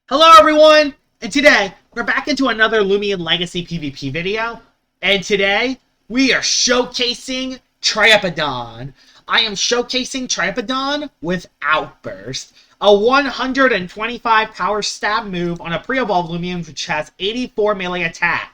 Hello everyone, and today we're back into another Loomian Legacy PvP video, and today we are showcasing Trepodon. I am showcasing Trepodon with Outburst, a 125 power stab move on a pre-evolved Loomian which has 84 melee attack.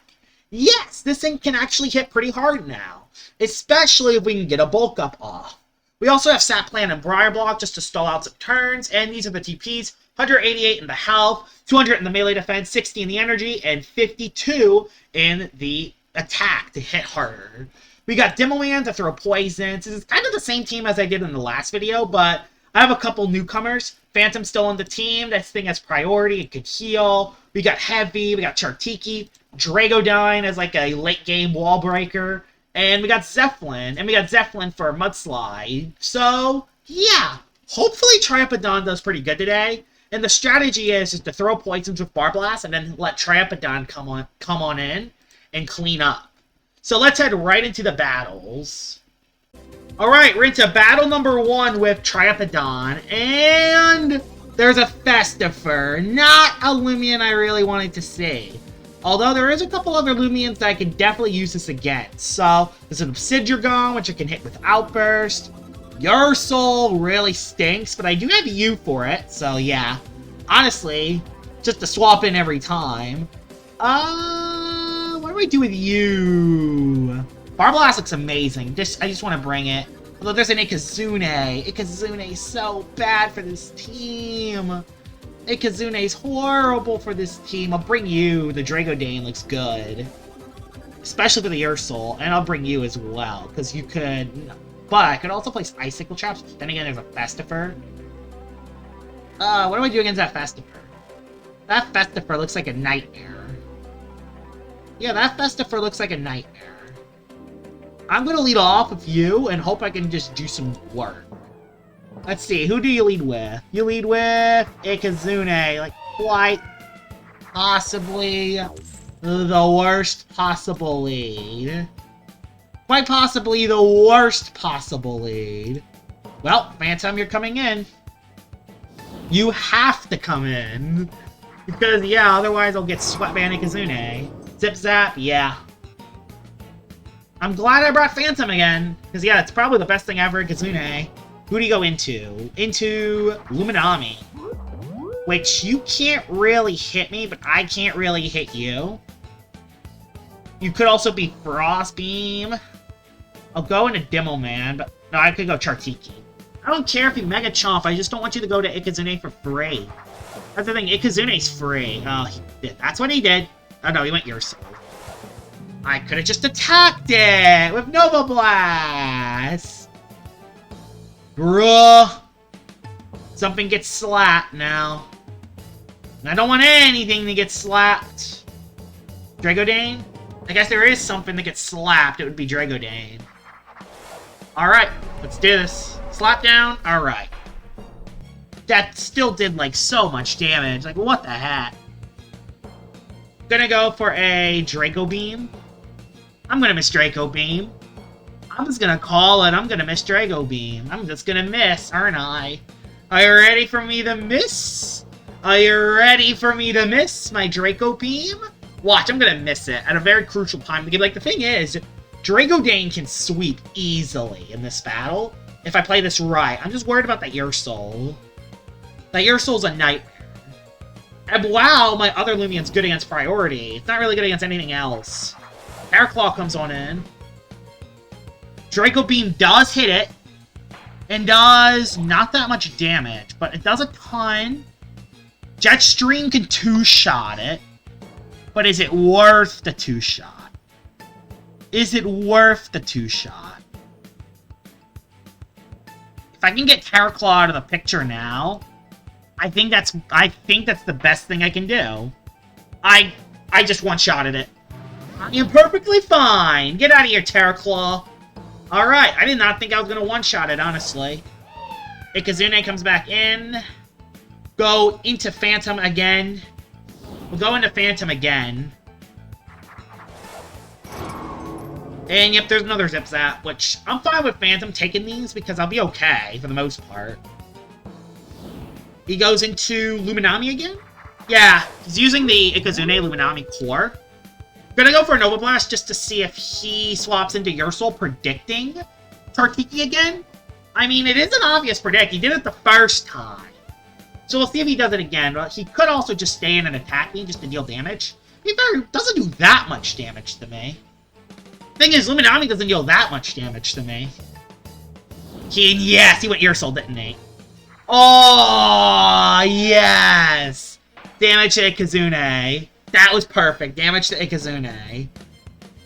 Yes, this thing can actually hit pretty hard now, especially if we can get a bulk up off. We also have Sap Plant and Briar Block just to stall out some turns, and these are the TPs. 188 in the health, 200 in the melee defense, 60 in the energy, and 52 in the attack to hit harder. We got Loomian to throw poisons. This is kind of the same team as I did in the last video, but I have a couple newcomers. Phantom's still on the team. This thing has priority. It could heal. We got Heavy. We got Chartiki. Trepodon as like a late game wall breaker. And we got Zeppelin. And we got Zeppelin for Mudslide. So, yeah. Hopefully Trepodon does pretty good today. And the strategy is to throw poisons with Bar Blast and then let Trepodon come on in and clean up. So let's head right into the battles. Alright, we're into battle number 1 with Trepodon. And there's a Festifer. Not a Loomian I really wanted to see. Although there is a couple other Loomians that I can definitely use this against. So there's an Obsidian, which I can hit with Outburst. Your Soul really stinks, but I do have you for it, so yeah. Honestly, just to swap in every time. What do I do with you? Bar Blast looks amazing. I just want to bring it. Although there's an Ikazune. Ikazune's so bad for this team. Ikazune's horrible for this team. I'll bring you. The Trepodon looks good. Especially for the Earth Soul. And I'll bring you as well, because you could... But I could also place Icicle Traps. Then again, there's a Festifer. What do I do against that Festifer? That Festifer looks like a nightmare. Yeah, that Festifer looks like a nightmare. I'm going to lead off with you and hope I can just do some work. Let's see, who do you lead with? You lead with Ikazune. Like, quite possibly the worst possible lead. Quite possibly the worst possible lead. Well, Phantom, you're coming in. You have to come in. Because, yeah, otherwise I'll get swept by Ikazune. Zip Zap, yeah. I'm glad I brought Phantom again. Because, yeah, it's probably the best thing ever, Ikazune. Who do you go into? Into Loomian. Which, you can't really hit me, but I can't really hit you. You could also be Frost Beam. I'll go into Loomian, but no, I could go Chartiki. I don't care if you Mega Chomp, I just don't want you to go to Ikazune for free. That's the thing, Ikazune's free. Oh, he did. That's what he did. Oh no, he went Your Soul. I could have just attacked it with Nova Blast. Bruh. Something gets slapped now. And I don't want anything to get slapped. Trepodon? I guess there is something that gets slapped. It would be Trepodon. Alright, let's do this. Slap down. Alright. That still did, like, so much damage. Like, what the heck? Gonna go for a Draco Beam. I'm gonna miss Draco Beam. I'm just gonna call it. I'm gonna miss Draco Beam. I'm just gonna miss, aren't I? Are you ready for me to miss? Are you ready for me to miss my Draco Beam? Watch, I'm gonna miss it at a very crucial time. Like, the thing is, Trepodon can sweep easily in this battle if I play this right. I'm just worried about that Your Soul. That Your Soul's a nightmare. And wow, my other Loomian's good against priority. It's not really good against anything else. Airclaw comes on in. Draco Beam does hit it. And does not that much damage, but it does a ton. Jetstream can two-shot it. But is it worth the two-shot? Is it worth the two-shot? If I can get Terra Claw out of the picture now, I think that's the best thing I can do. I just one-shotted it. I am perfectly fine. Get out of here, Terra Claw. Alright, I did not think I was gonna one-shot it, honestly. Ikazune comes back in. Go into Phantom again. We'll go into Phantom again. And yep, there's another Zip Zap, which I'm fine with Phantom taking these because I'll be okay for the most part. He goes into Loomian again. Yeah, he's using the Ikazune Luminami core. Gonna go for a Nova Blast just to see if he swaps into Ursul, predicting Tartiki again. I mean, it is an obvious predict. He did it the first time. So we'll see if he does it again. But he could also just stay in and attack me just to deal damage. He doesn't do that much damage to me. Thing is, Luminami doesn't deal that much damage to me. Yes, he went Ursul, didn't he? Oh, yes! Damage to Ikazune. That was perfect. Damage to Ikazune.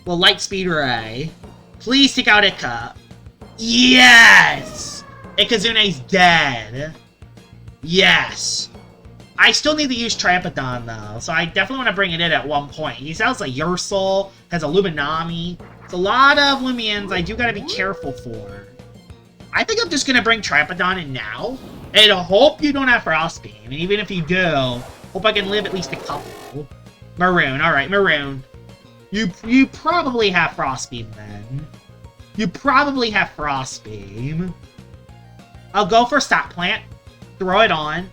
Well, Light Speed Ray. Please take out Ika. Yes! Ikazune's dead. Yes. I still need to use Trepodon, though, so I definitely want to bring it in at one point. He sounds like Ursul, has a Luminami. It's a lot of Loomians I do gotta be careful for. I think I'm just gonna bring Trepodon in now, and hope you don't have Frost Beam. And even if you do, hope I can live at least a couple. Maroon, alright, Maroon. You probably have Frost Beam, then. You probably have Frost Beam. I'll go for Stop Plant. Throw it on.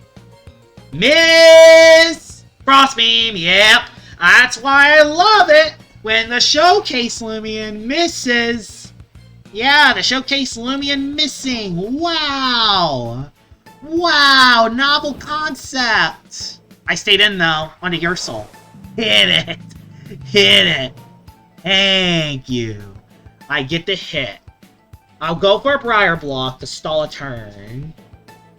Miss! Frost Beam, yep. That's why I love it when the Showcase Loomian misses. Yeah, the Showcase Loomian missing. Wow. Wow, novel concept. I stayed in, though, onto Ursul. Hit it. Hit it. Thank you. I get the hit. I'll go for a Briar Block to stall a turn.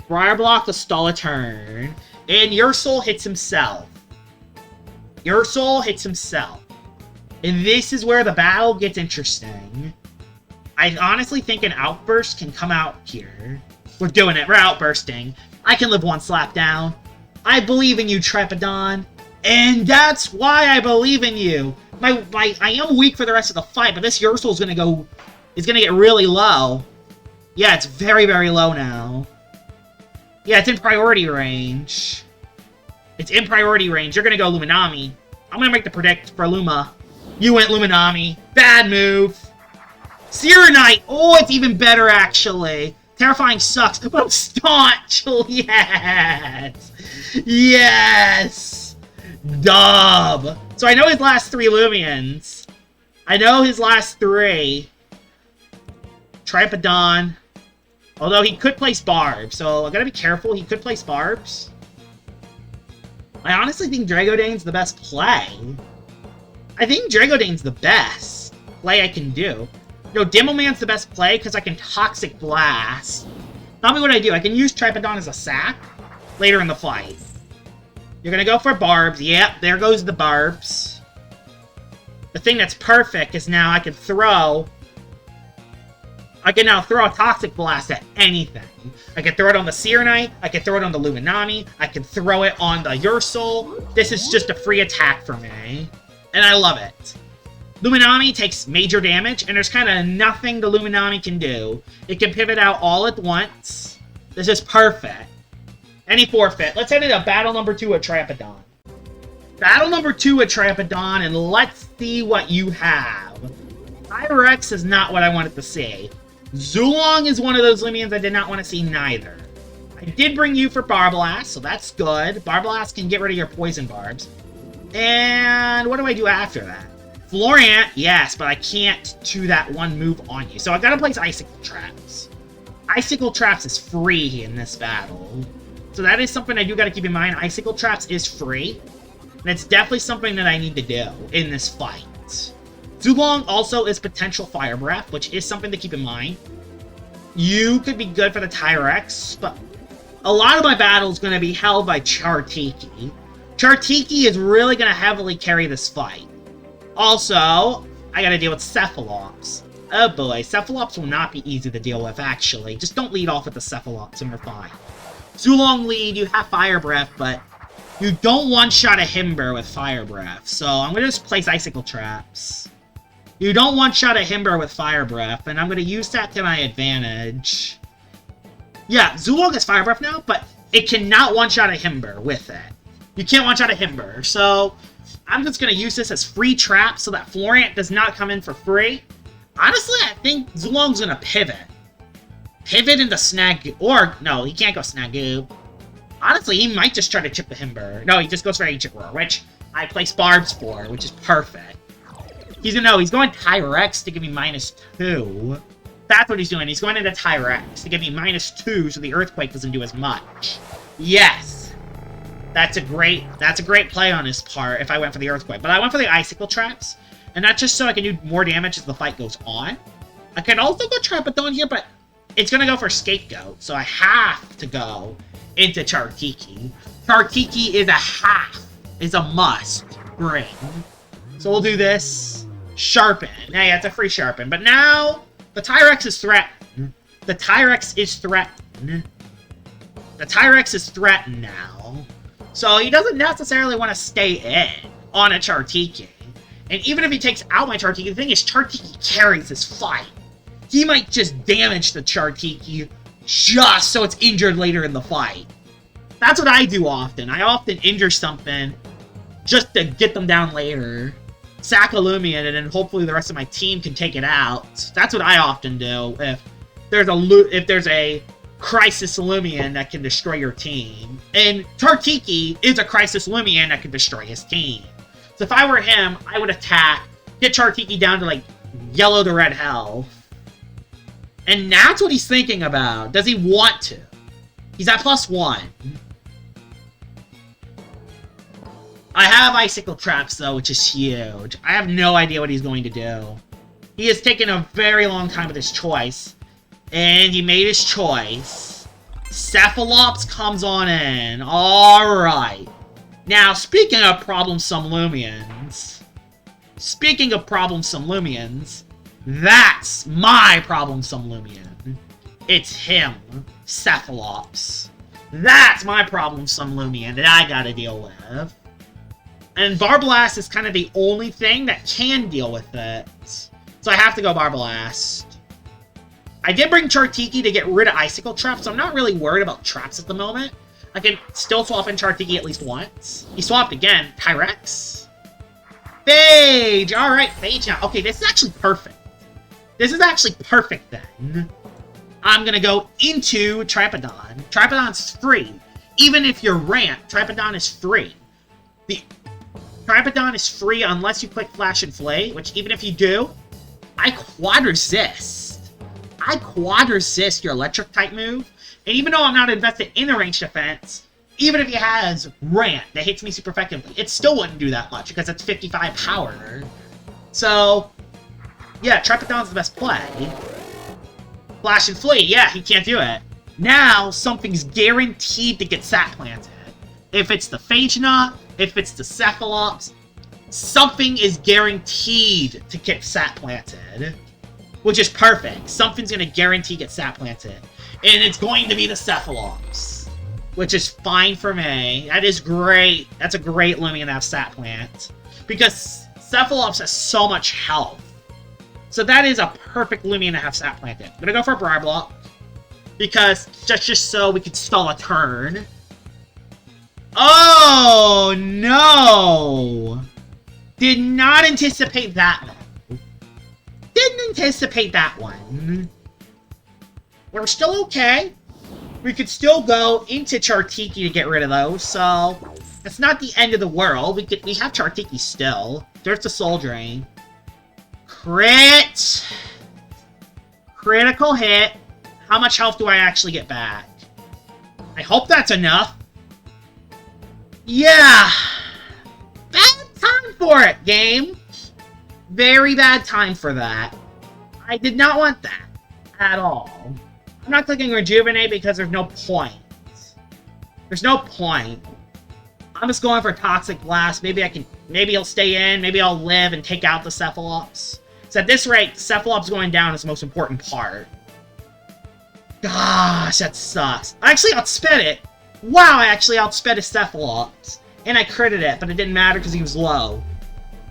Briar Block to stall a turn. And Ursul hits himself. Ursul hits himself. And this is where the battle gets interesting. I honestly think an Outburst can come out here. We're doing it. We're Outbursting. I can live one slap down. I believe in you, Trepodon. And that's why I believe in you. I am weak for the rest of the fight, but this Ursul is gonna get really low. Yeah, it's very, very low now. Yeah, it's in priority range. It's in priority range. You're gonna go Luminami. I'm gonna make the predict for Luma. You went Luminami. Bad move. Serenite! Oh, it's even better, actually. Terrifying sucks, but I'm staunch! Yes! Yes! Dub! So I know his last 3 Loomians. I know his last 3. Trepodon. Although he could place Barbs, so I gotta be careful. He could place Barbs. I honestly think Dragodane's the best play. I think Dragodane's the best play I can do. No, Demoman's the best play because I can Toxic Blast. Tell me what I do. I can use Trepodon as a sack later in the fight. You're gonna go for Barbs. Yep, there goes the Barbs. The thing that's perfect is now I can now throw a Toxic Blast at anything. I can throw it on the Serenite, I can throw it on the Luminami, I can throw it on the Ursul. This is just a free attack for me. And I love it. Luminami takes major damage, and there's kind of nothing the Luminami can do. It can pivot out all at once. This is perfect. Any forfeit. Let's head into battle number 2 at Trepodon. Battle number 2 at Trepodon, and let's see what you have. Tyrex is not what I wanted to see. Zulong is one of those Loomians I did not want to see neither. I did bring you for Barblast, so that's good. Barblast can get rid of your Poison Barbs. And what do I do after that? Florant, yes, but I can't do that one move on you. So I gotta place Icicle Traps. Icicle Traps is free in this battle. So that is something I do gotta keep in mind. Icicle Traps is free. And it's definitely something that I need to do in this fight. Zulong also is potential Fire Breath, which is something to keep in mind. You could be good for the Tyrex, but a lot of my battle is going to be held by Chartiki. Chartiki is really going to heavily carry this fight. Also, I got to deal with Cephalops. Oh boy, Cephalops will not be easy to deal with, actually. Just don't lead off with the Cephalops and we're fine. Zulong lead, you have Fire Breath, but you don't one-shot a Himber with Fire Breath. So I'm going to just place Icicle Traps. You don't one-shot a Himber with Fire Breath, and I'm going to use that to my advantage. Yeah, Zulong has Fire Breath now, but it cannot one-shot a Himber with it. You can't one-shot a Himber, so I'm just going to use this as free trap so that Florant does not come in for free. Honestly, I think Zulong's going to pivot. Pivot into Snagoo. Or, no, he can't go Snagoo. Honestly, he might just try to chip the Himber. No, he just goes for Ancient Roar, which I place Barbs for, which is perfect. He's going Tyrex to give me -2. That's what he's doing. He's going into Tyrex to give me -2 so the Earthquake doesn't do as much. Yes. That's a great play on his part if I went for the Earthquake. But I went for the Icicle Traps, and that's just so I can do more damage as the fight goes on. I can also go Trepodon here, but it's going to go for Scapegoat, so I have to go into Chartiki. Chartiki is a must bring. So we'll do this. Sharpen. Yeah, it's a free Sharpen. But now, the Tyrex is threatened. The Tyrex is threatened. The Tyrex is threatened now. So he doesn't necessarily want to stay in on a Chartiki. And even if he takes out my Chartiki, the thing is Chartiki carries this fight. He might just damage the Chartiki just so it's injured later in the fight. That's what I do often. I often injure something just to get them down later. Sack a Loomian, and then hopefully the rest of my team can take it out. That's what I often do if there's a Crisis Loomian that can destroy your team. And Chartiki is a Crisis Loomian that can destroy his team. So if I were him, I would attack, get Chartiki down to, like, yellow to red health. And that's what he's thinking about. Does he want to? He's at +1. I have Icicle Traps, though, which is huge. I have no idea what he's going to do. He has taken a very long time with his choice. And he made his choice. Cephalops comes on in. Alright. Now, speaking of Problem-Some Loomians. That's my Problem-Some Loomian. It's him. Cephalops. That's my Problem-Some Loomian that I gotta deal with. And Barblast is kind of the only thing that can deal with it. So I have to go Barblast. I did bring Chartiki to get rid of Icicle Traps, so I'm not really worried about traps at the moment. I can still swap in Chartiki at least once. He swapped again. Tyrex. Phage! Alright, Phage now. Okay, this is actually perfect. This is actually perfect then. I'm gonna go into Trepodon. Trepodon's free. Even if you're ramped, Trepodon is free. The Trepodon is free unless you click Flash and Flay, which even if you do, I quad resist. I quad resist your electric type move. And even though I'm not invested in the range defense, even if he has ramp that hits me super effectively, it still wouldn't do that much because it's 55 power. So, yeah, Trepodon's the best play. Flash and Flee, yeah, he can't do it. Now, something's guaranteed to get sat planted. If it's the Phage, if it's the Cephalops, something is guaranteed to get sat planted. Which is perfect. Something's going to guarantee get sat planted. And it's going to be the Cephalops. Which is fine for me. That is great. That's a great Loomian to have sat plant. Because Cephalops has so much health. So that is a perfect Loomian to have sat planted. I'm going to go for a Briar Block. Because just so we can stall a turn. Oh, no! Did not anticipate that one. Didn't anticipate that one. We're still okay. We could still go into Chartiki to get rid of those, so it's not the end of the world. We have Chartiki still. There's the Soul Drain. Crit! Critical hit. How much health do I actually get back? I hope that's enough. Yeah! Bad time for it, game! Very bad time for that. I did not want that at all. I'm not clicking Rejuvenate because there's no point. There's no point. I'm just going for Toxic Blast. Maybe he'll stay in. Maybe I'll live and take out the Cephalops. So at this rate, Cephalops going down is the most important part. Gosh, that sucks. I actually outsped it. Wow, I actually outsped a Cephalops. And I critted it, but it didn't matter because he was low.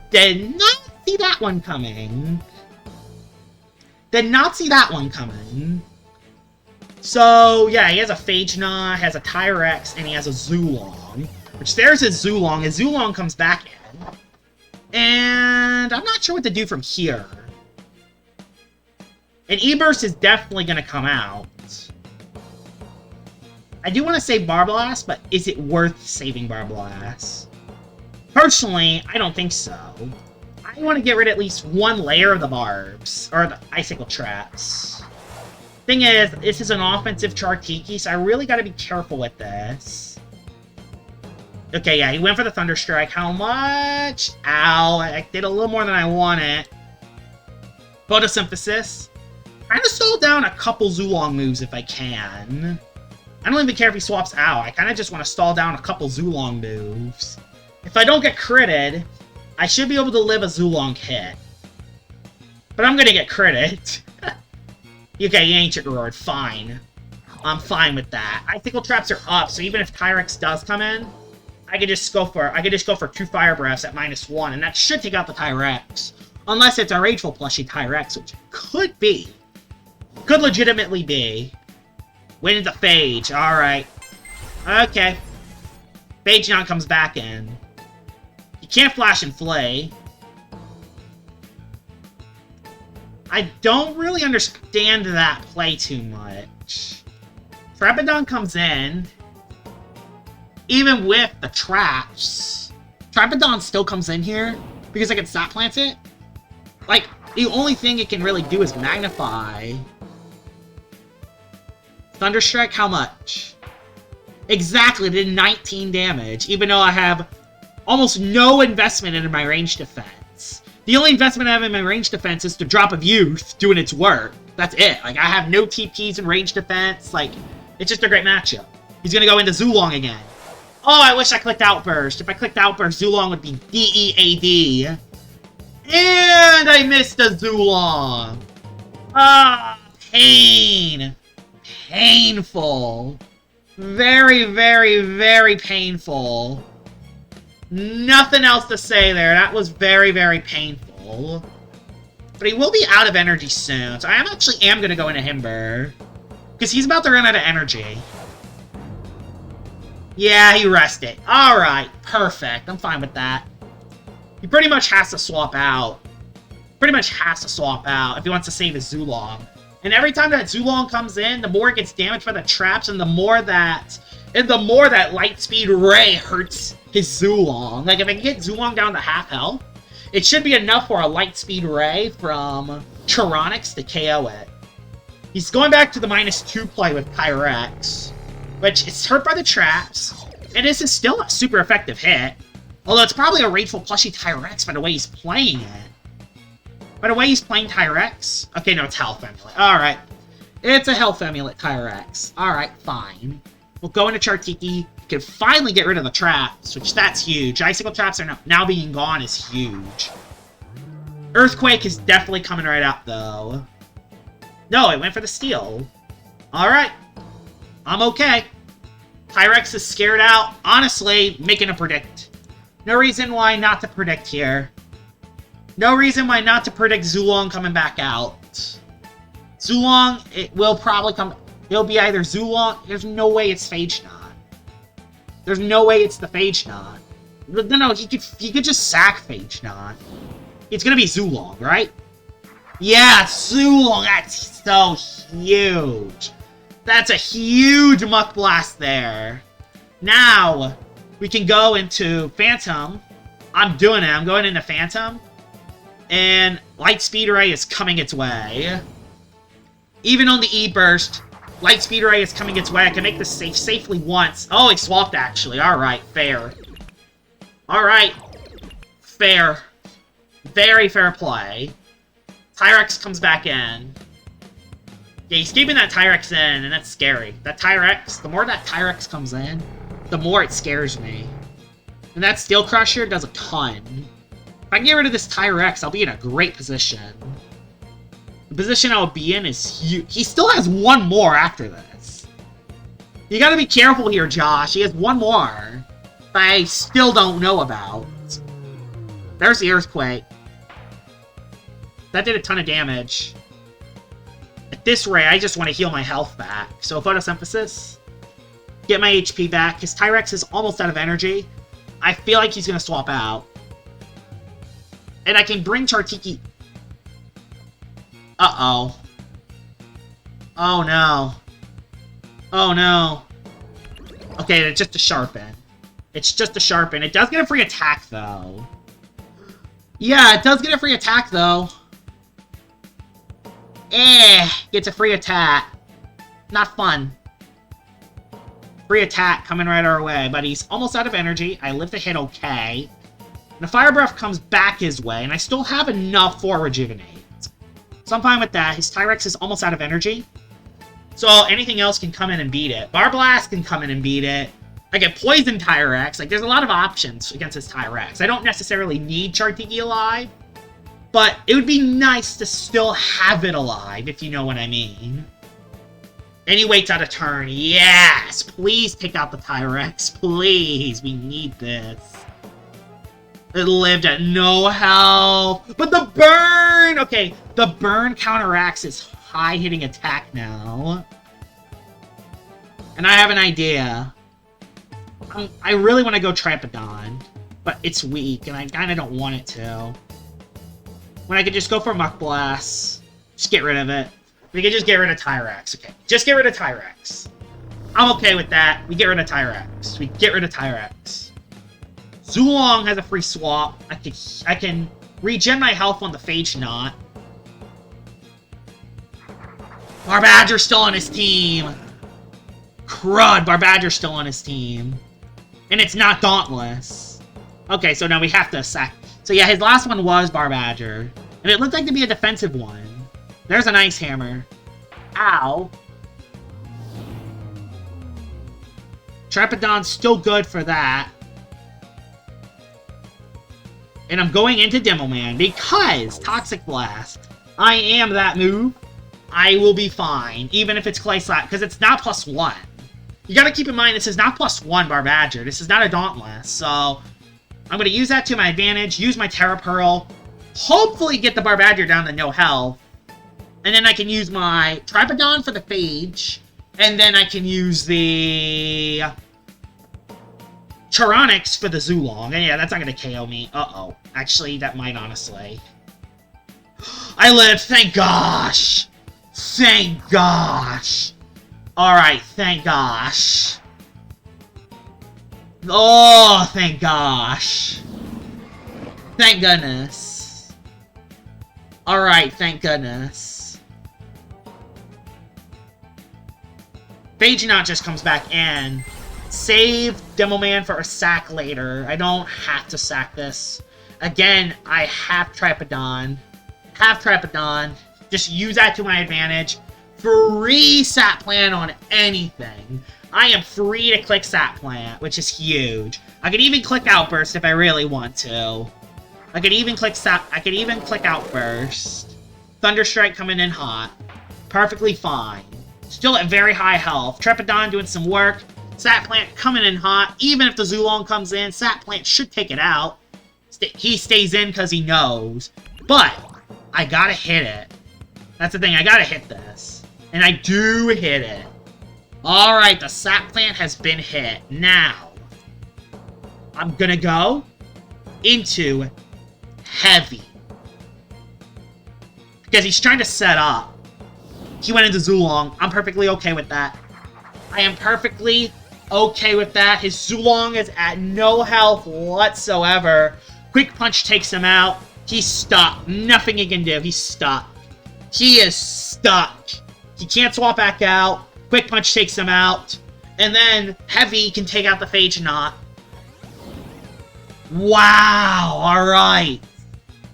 Did not see that one coming. Did not see that one coming. So, yeah, he has a Phage, has a Tyrex, and he has a Zulong. Which, there's his Zulong. His Zulong comes back in. And I'm not sure what to do from here. And E-Burst is definitely going to come out. I do want to save Barblast, but is it worth saving Barblast? Personally, I don't think so. I want to get rid of at least one layer of the barbs, or the icicle traps. Thing is, this is an offensive Chartiki, so I really got to be careful with this. Okay, yeah, he went for the Thunder Strike. How much? Ow, I did a little more than I wanted. Photosynthesis. I'm going to slow down a couple Zulong moves if I can. I don't even care if he swaps out. I kind of just want to stall down a couple Zulong moves. If I don't get critted, I should be able to live a Zulong hit. But I'm going to get critted. Okay, Ancient Roared. Fine. I'm fine with that. Icicle traps are up, so even if Tyrex does come in, I could just go for 2 Fire Breaths at -1, and that should take out the Tyrex. Unless it's a Rageful plushie Tyrex, which could be. Could legitimately be. Went into Phage. Alright. Okay. Phageon comes back in. You can't Flash and Flay. I don't really understand that play too much. Trepodon comes in. Even with the traps, Trepodon still comes in here because I can Sap Plant it. Like, the only thing it can really do is Magnify. Thunderstrike, how much? Exactly, it did 19 damage, even though I have almost no investment in my range defense. The only investment I have in my range defense is the Drop of Youth doing its work. That's it. Like, I have no TPs in range defense. Like, it's just a great matchup. He's gonna go into Zulong again. Oh, I wish I clicked Outburst. If I clicked Outburst, Zulong would be DEAD. And I missed a Zulong. Ah, pain. Painful. Very, very, very painful. Nothing else to say there. That was very, very painful. But he will be out of energy soon, so I am going to go into Himber. Because he's about to run out of energy. Yeah, he rested. Alright, perfect. I'm fine with that. He pretty much has to swap out. Pretty much has to swap out if he wants to save his Zulong. And every time that Zulong comes in, the more it gets damaged by the traps, and the more that Lightspeed Ray hurts his Zulong. Like, if I can get Zulong down to half health, it should be enough for a Lightspeed Ray from Tyrannox to KO it. He's going back to the -2 play with Kyrex, which is hurt by the traps, and this is still a super effective hit. Although it's probably a Rageful plushie Tyrex by the way he's playing it. By the way he's playing Tyrex? Okay, no, it's Health Amulet. Alright. It's a Health Amulet Tyrex. Alright, fine. We'll go into Chartiki. Can finally get rid of the traps, which that's huge. Icicle traps are now being gone is huge. Earthquake is definitely coming right up, though. No, it went for the steal. Alright. I'm okay. Tyrex is scared out. Honestly, making a predict. No reason why not to predict here. No reason why not to predict Zulong coming back out. Zulong, it will probably come... It'll be either Zulong... There's no way it's Phage Knot. There's no way it's the Phage Knot. No, he could just sack Phage Knot. It's gonna be Zulong, right? Yeah, Zulong! That's so huge! That's a huge Muck Blast there. Now, we can go into Phantom. I'm doing it. I'm going into Phantom. And Lightspeed Ray is coming its way. Even on the E-Burst, Lightspeed Ray is coming its way. I can make this safely once. Oh, he swapped, actually. Alright, fair. Alright. Fair. Very fair play. Tyrex comes back in. Yeah, he's keeping that Tyrex in, and that's scary. That Tyrex, the more that Tyrex comes in, the more it scares me. And that Steel Crusher does a ton. If I can get rid of this Tyrex, I'll be in a great position. The position I'll be in is huge. He still has one more after this. You gotta be careful here, Josh. He has one more that I still don't know about. There's the Earthquake. That did a ton of damage. At this rate, I just want to heal my health back. So Photosynthesis. Get my HP back. His Tyrex is almost out of energy. I feel like he's going to swap out. And I can bring Chartiki... Uh-oh. Oh, no. Oh, no. Okay, it's just a sharpen. It's just a sharpen. It does get a free attack, though. Yeah, it does get a free attack, though. Gets a free attack. Not fun. Free attack coming right our way, but he's almost out of energy. I live the hit okay. And the Fire Breath comes back his way, and I still have enough for Rejuvenate. So I'm fine with that. His Tyrex is almost out of energy. So anything else can come in and beat it. Barblast can come in and beat it. I get Poison Tyrex. Like, there's a lot of options against his Tyrex. I don't necessarily need Chartiki alive, but it would be nice to still have it alive, if you know what I mean. And he waits out a turn. Yes! Please take out the Tyrex. Please. We need this. It lived at no health. But the burn! Okay, the burn counteracts his high-hitting attack now. And I have an idea. I really want to go Trepodon, but it's weak, and I kind of don't want it to. When I could just go for Muck Blast, just get rid of it. We could just get rid of Tyrex. Okay, just get rid of Tyrex. I'm okay with that. We get rid of Tyrex. We get rid of Tyrex. Zulong has a free swap. I can regen my health on the Phage Knot. Barbadger's still on his team. Crud, Barbadger's still on his team. And it's not Dauntless. Okay, so now we have to sack. So yeah, his last one was Barbadger. And it looked like to be a defensive one. There's an Ice Hammer. Ow. Trepodon's still good for that. And I'm going into Demoman because Toxic Blast. I am that move. I will be fine, even if it's Clay Slap, because it's not +1. You gotta keep in mind, this is not +1 Barbadger. This is not a Dauntless, so I'm gonna use that to my advantage, use my Terra Pearl, hopefully get the Barbadger down to no health, and then I can use my Trepodon for the Phage, and then I can use the Charonix for the Zulong. And yeah, that's not gonna KO me. Uh-oh. Actually, that might, honestly. I lived, thank gosh! Thank gosh! Alright, thank gosh. Oh, thank gosh. Thank goodness. Alright, thank goodness. Phage Knot just comes back in. Save Demoman for a sack later. I don't have to sack this. Again, I have Trepodon. Just use that to my advantage. Free Sat Plant on anything. I am free to click Sat Plant, which is huge. I could even click Outburst if I really want to. I could even click Outburst. Thunderstrike coming in hot. Perfectly fine. Still at very high health. Trepodon doing some work. Sat Plant coming in hot. Even if the Zulong comes in, Sat Plant should take it out. He stays in because he knows. But I gotta hit it. That's the thing, I gotta hit this. And I do hit it. Alright, the Sap Plant has been hit. Now, I'm gonna go into Heavy. Because he's trying to set up. He went into Zulong. I'm perfectly okay with that. I am perfectly okay with that. His Zulong is at no health whatsoever. Quick Punch takes him out. He's stuck. Nothing he can do. He's stuck. He is stuck. He can't swap back out. Quick Punch takes him out. And then Heavy can take out the Phage Knot. Wow. Alright.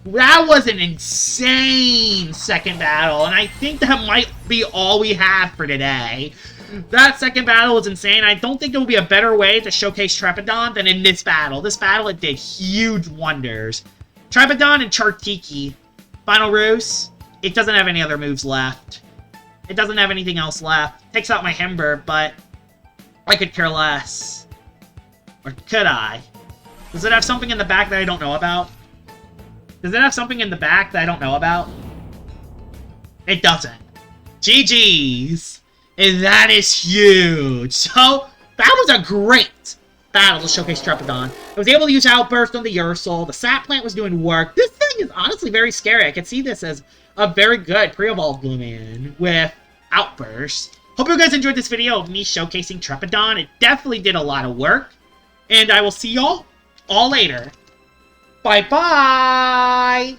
That was an insane second battle. And I think that might be all we have for today. That second battle was insane. I don't think there will be a better way to showcase Trepodon than in this battle. This battle, it did huge wonders. Trepodon and Chartiki. Final Ruse. It doesn't have any other moves left. It doesn't have anything else left. Takes out my Hember, but I could care less. Or could I? Does it have something in the back that I don't know about? Does it have something in the back that I don't know about? It doesn't. GG's. And that is huge. So, that was a great battle to showcase Trepodon. I was able to use Outburst on the Ursel. The Sap Plant was doing work. This thing is honestly very scary. I could see this as a very good pre-evolved Loomian with Outburst. Hope you guys enjoyed this video of me showcasing Trepodon. It definitely did a lot of work. And I will see y'all all later. Bye-bye!